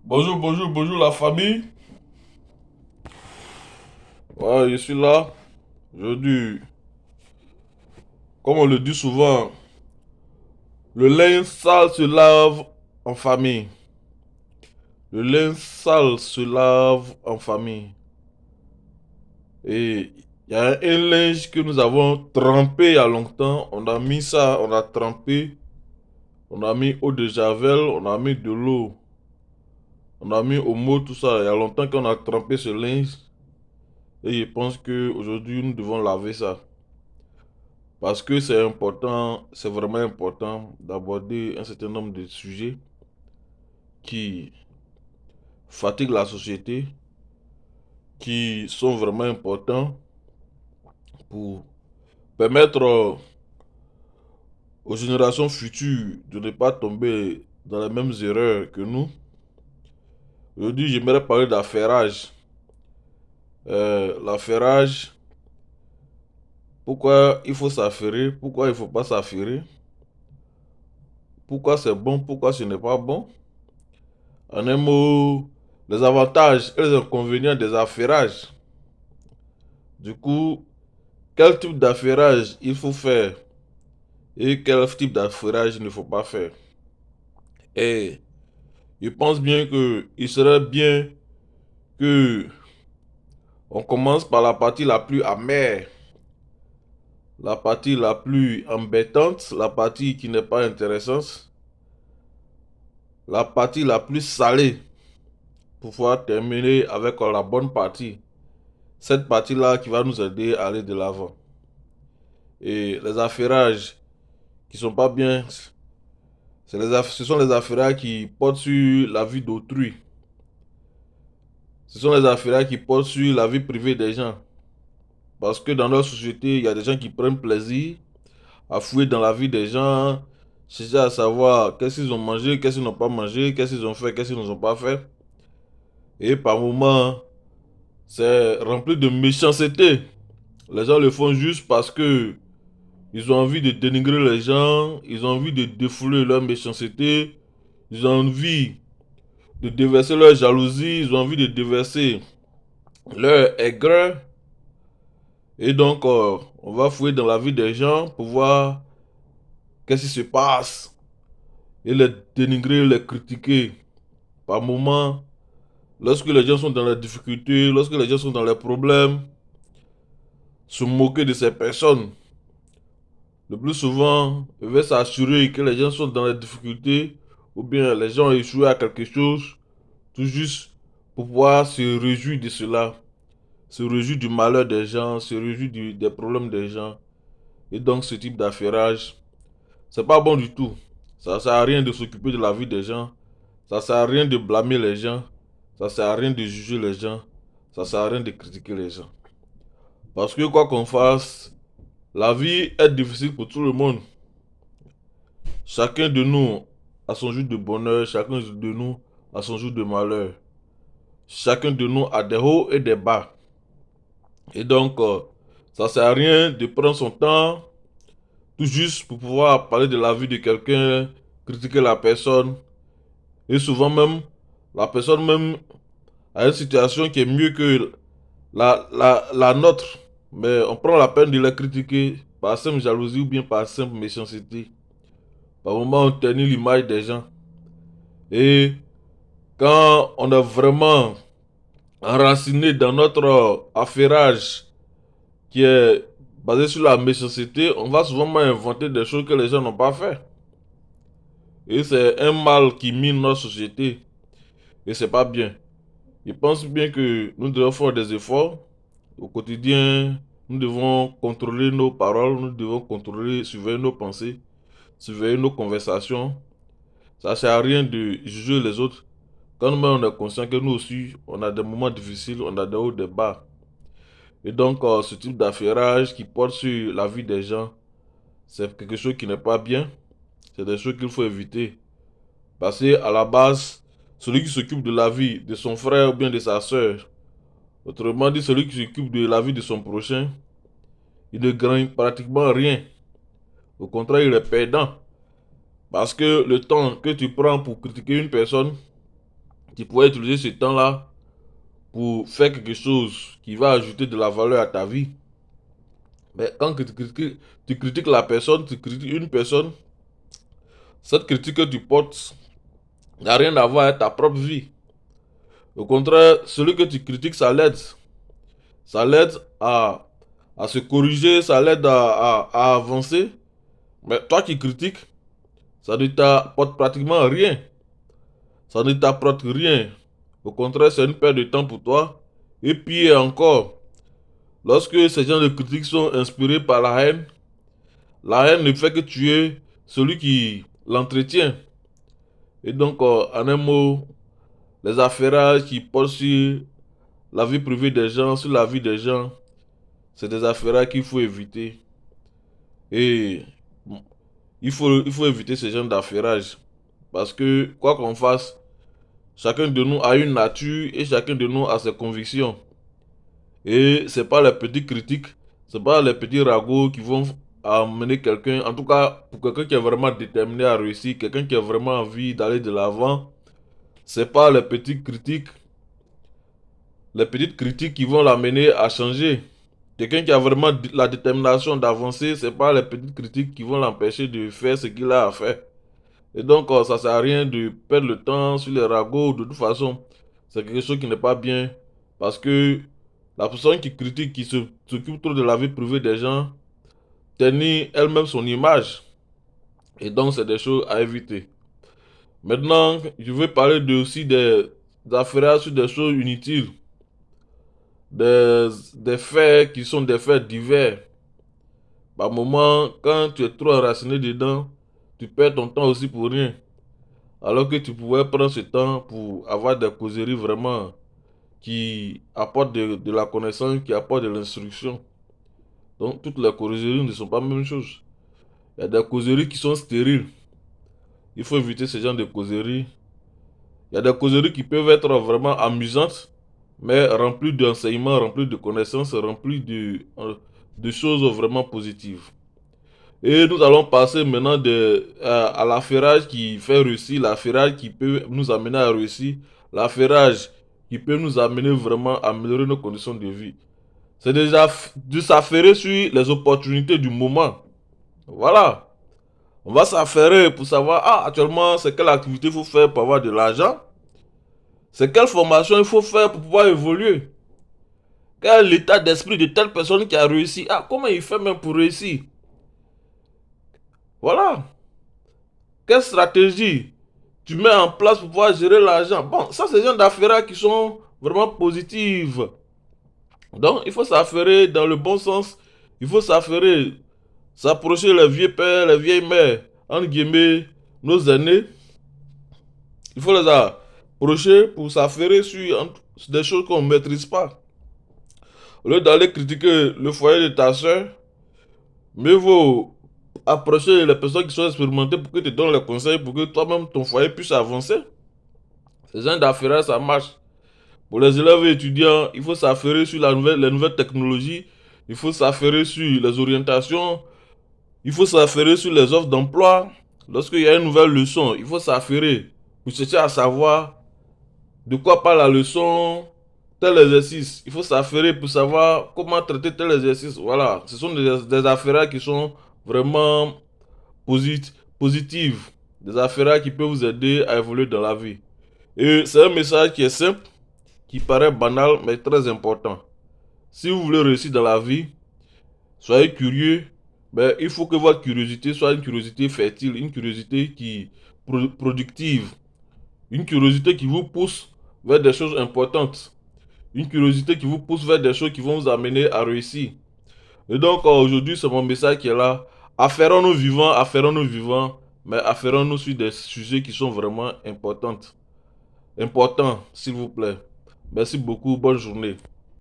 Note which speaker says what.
Speaker 1: Bonjour, bonjour, bonjour la famille. Ouais, je suis là. Aujourd'hui, comme on le dit souvent, le linge sale se lave en famille. Le linge sale se lave en famille. Et il y a un linge que nous avons trempé il y a longtemps. On a mis ça, on a trempé. On a mis eau de javel, on a mis de l'eau. On a mis Omo, tout ça. Il y a longtemps qu'on a trempé ce linge. Et je pense qu'aujourd'hui, nous devons laver ça. Parce que c'est important, c'est vraiment important d'aborder un certain nombre de sujets qui fatiguent la société, qui sont vraiment importants pour permettre aux générations futures de ne pas tomber dans les mêmes erreurs que nous. Aujourd'hui, j'aimerais parler d'affairage. L'affairage, pourquoi il faut s'affairer, pourquoi il ne faut pas s'affairer, pourquoi c'est bon, pourquoi ce n'est pas bon. En un mot, les avantages et les inconvénients des affairages. Du coup, quel type d'affairage il faut faire et quel type d'affairage il ne faut pas faire. Et je pense bien que il serait bien que on commence par la partie la plus amère, la partie la plus embêtante, la partie qui n'est pas intéressante, la partie la plus salée pour pouvoir terminer avec la bonne partie. Cette partie-là qui va nous aider à aller de l'avant. Et les affairages qui sont pas bien, ce sont les affaires qui portent sur la vie d'autrui. Ce sont les affaires qui portent sur la vie privée des gens. Parce que dans notre société, il y a des gens qui prennent plaisir à fouiller dans la vie des gens, chercher à savoir qu'est-ce qu'ils ont mangé, qu'est-ce qu'ils n'ont pas mangé, qu'est-ce qu'ils ont fait, qu'est-ce qu'ils n'ont pas fait. Et par moments, c'est rempli de méchanceté. Les gens le font juste parce que ils ont envie de dénigrer les gens, ils ont envie de défouler leur méchanceté, ils ont envie de déverser leur jalousie, ils ont envie de déverser leur aigreur. Et donc, on va fouiller dans la vie des gens pour voir qu'est-ce qui se passe et les dénigrer, les critiquer. Par moments, lorsque les gens sont dans la difficulté, lorsque les gens sont dans les problèmes, se moquer de ces personnes. Le plus souvent, je vais s'assurer que les gens sont dans la difficulté ou bien les gens ont échoué à quelque chose, tout juste pour pouvoir se réjouir de cela, se réjouir du malheur des gens, se réjouir des problèmes des gens. Et donc ce type d'affairage, c'est pas bon du tout. Ça sert à rien de s'occuper de la vie des gens. Ça sert à rien de blâmer les gens. Ça sert à rien de juger les gens. Ça sert à rien de critiquer les gens. Parce que quoi qu'on fasse, la vie est difficile pour tout le monde. Chacun de nous a son jour de bonheur, chacun de nous a son jour de malheur. Chacun de nous a des hauts et des bas. Et donc, ça sert à rien de prendre son temps tout juste pour pouvoir parler de la vie de quelqu'un, critiquer la personne. Et souvent même, la personne même a une situation qui est mieux que la nôtre. Mais on prend la peine de la critiquer par simple jalousie ou bien par simple méchanceté. Par moment, on ternit l'image des gens. Et quand on est vraiment enraciné dans notre affairage qui est basé sur la méchanceté, on va souvent inventer des choses que les gens n'ont pas fait. Et c'est un mal qui mine notre société. Et c'est pas bien. Je pense bien que nous devons faire des efforts au quotidien. Nous devons contrôler nos paroles, nous devons contrôler, surveiller nos pensées, surveiller nos conversations. Ça sert à rien de juger les autres. Quand nous-mêmes on est conscient que nous aussi, on a des moments difficiles, on a des hauts, des bas. Et donc, ce type d'affairage qui porte sur la vie des gens, c'est quelque chose qui n'est pas bien. C'est des choses qu'il faut éviter. Parce que à la base, celui qui s'occupe de la vie de son frère ou bien de sa soeur, autrement dit, celui qui s'occupe de la vie de son prochain, il ne gagne pratiquement rien. Au contraire, il est perdant. Parce que le temps que tu prends pour critiquer une personne Tu pourrais utiliser ce temps-là pour faire quelque chose qui va ajouter de la valeur à ta vie. Mais quand tu critiques la personne, tu critiques une personne, cette critique que tu portes n'a rien à voir avec ta propre vie. Au contraire, celui que tu critiques, ça l'aide. Ça l'aide à se corriger, ça l'aide à avancer. Mais toi qui critiques, ça ne t'apporte pratiquement rien. Ça ne t'apporte rien. Au contraire, c'est une perte de temps pour toi. Et puis encore, lorsque ces gens de critiques sont inspirés par la haine ne fait que tuer celui qui l'entretient. Et donc, en un mot, les affairages qui portent sur la vie privée des gens, sur la vie des gens, c'est des affairages qu'il faut éviter. Et il faut éviter ce genre d'affairage. Parce que, quoi qu'on fasse, chacun de nous a une nature et chacun de nous a ses convictions. Et c'est pas les petits critiques, c'est pas les petits ragots qui vont amener quelqu'un, en tout cas pour quelqu'un qui est vraiment déterminé à réussir, quelqu'un qui a vraiment envie d'aller de l'avant, c'est pas les petites critiques qui vont l'amener à changer. Quelqu'un qui a vraiment la détermination d'avancer, c'est pas les petites critiques qui vont l'empêcher de faire ce qu'il a à faire. Et donc, ça sert à rien de perdre le temps sur les ragots. De toute façon, c'est quelque chose qui n'est pas bien. Parce que la personne qui critique, qui s'occupe trop de la vie privée des gens, ternit elle-même son image. Et donc, c'est des choses à éviter. Maintenant, je vais parler aussi des affaires sur des choses inutiles. Des faits qui sont des faits divers. Par moment, quand tu es trop enraciné dedans, tu perds ton temps aussi pour rien. Alors que tu pouvais prendre ce temps pour avoir des causeries vraiment qui apportent de la connaissance, qui apportent de l'instruction. Donc, toutes les causeries ne sont pas la même chose. Il y a des causeries qui sont stériles. Il faut éviter ce genre de causeries. Il y a des causeries qui peuvent être vraiment amusantes, mais remplies d'enseignements, remplies de connaissances, remplies de choses vraiment positives. Et nous allons passer maintenant à l'affairage qui fait réussir, l'affairage qui peut nous amener à réussir, l'affairage qui peut nous amener vraiment à améliorer nos conditions de vie. C'est déjà de s'affairer sur les opportunités du moment. Voilà. On va s'affairer pour savoir, actuellement, c'est quelle activité il faut faire pour avoir de l'argent. C'est quelle formation il faut faire pour pouvoir évoluer. Quel est l'état d'esprit de telle personne qui a réussi. Comment il fait même pour réussir. Voilà. Quelle stratégie tu mets en place pour pouvoir gérer l'argent. Bon, ça, c'est des gens d'affaires qui sont vraiment positives. Donc, il faut s'affairer dans le bon sens. Il faut s'affairer, s'approcher les vieux pères, les vieilles mères, entre guillemets, nos aînés. Il faut les approcher pour s'affairer sur des choses qu'on ne maîtrise pas. Au lieu d'aller critiquer le foyer de ta soeur, mieux vaut approcher les personnes qui sont expérimentées pour que tu te donnent les conseils pour que toi-même, ton foyer puisse avancer. Ces gens d'affaires, ça marche. Pour les élèves et étudiants, il faut s'affairer sur les nouvelles technologies, il faut s'affairer sur les orientations, il faut s'affairer sur les offres d'emploi. Lorsqu'il y a une nouvelle leçon, il faut s'affairer pour chercher à savoir de quoi parle la leçon, tel exercice. Il faut s'affairer pour savoir comment traiter tel exercice. Voilà, ce sont des affaires qui sont vraiment positives, des affaires qui peuvent vous aider à évoluer dans la vie. Et c'est un message qui est simple, qui paraît banal, mais très important. Si vous voulez réussir dans la vie, soyez curieux, mais il faut que votre curiosité soit une curiosité fertile, une curiosité productive, une curiosité qui vous pousse vers des choses importantes, une curiosité qui vous pousse vers des choses qui vont vous amener à réussir. Et donc aujourd'hui, c'est mon message qui est là. Affairons-nous vivants, mais affairons-nous sur des sujets qui sont vraiment importants. Importants, s'il vous plaît. Merci beaucoup, bonne journée.